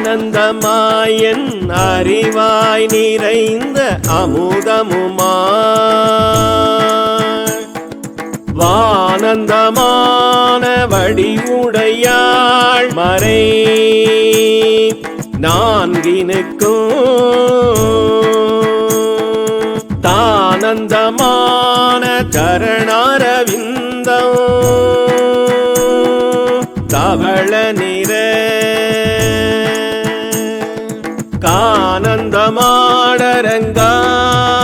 ஆனந்தமாயன் அறிவாய் நிறைந்த அமுதமுமாய் வானந்தமான வடிவுடையாள் மறை நான்கினுக்கும் தானந்தமான சரணாரவிந்தம் தவள நிற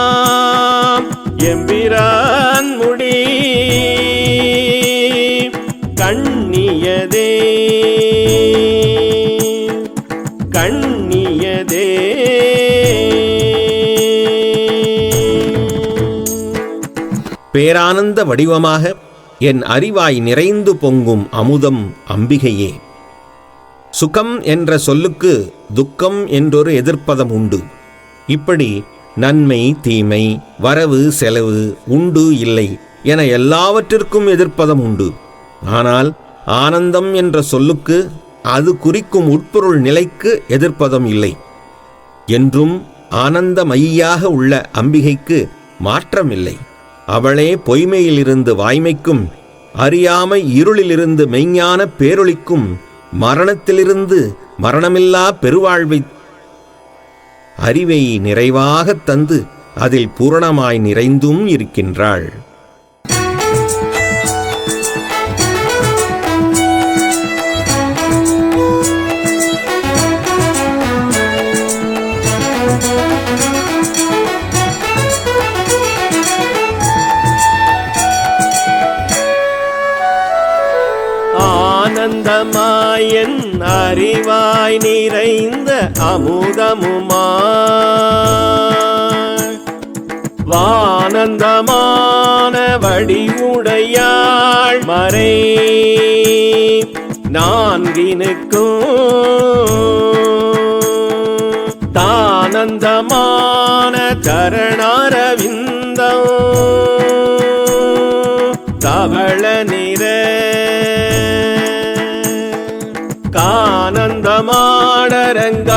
கானந்தமாடரங்காம் எம்பிரான் முடி கண்ணியதே கண்ணியதே. பேரானந்த வடிவமாக என் அறிவாய் நிறைந்து பொங்கும் அமுதம் அம்பிகையே. சுகம் என்ற சொல்லுக்கு துக்கம் என்றொரு எதிர்ப்பதம் உண்டு. இப்படி நன்மை தீமை வரவு செலவு உண்டு இல்லை என எல்லாவற்றிற்கும் எதிர்ப்பதம் உண்டு. ஆனால் ஆனந்தம் என்ற சொல்லுக்கு அது குறிக்கும் உட்பொருள் நிலைக்கு எதிர்ப்பதம் இல்லை. என்றும் ஆனந்தமயியாக உள்ள அம்பிகைக்கு மாற்றமில்லை. அவளே பொய்மையிலிருந்து வாய்மைக்கும் அறியாமை இருளிலிருந்து மெய்ஞான பேரொளிக்கும் மரணத்திலிருந்து மரணமில்லா பெருவாழ்வை அறிவை நிறைவாகத் தந்து அதில் பூரணமாய் நிறைந்தும் இருக்கின்றாள். ஆனந்தமாயன் அறிவாய் நிறைந்த அமுதமுமாய் வானந்தமான வடிவுடையாள் மறை நான்கினுக்கும் தானந்தமான சரணாரவிந்தம் தவள நிற கானந்தமாடரங்க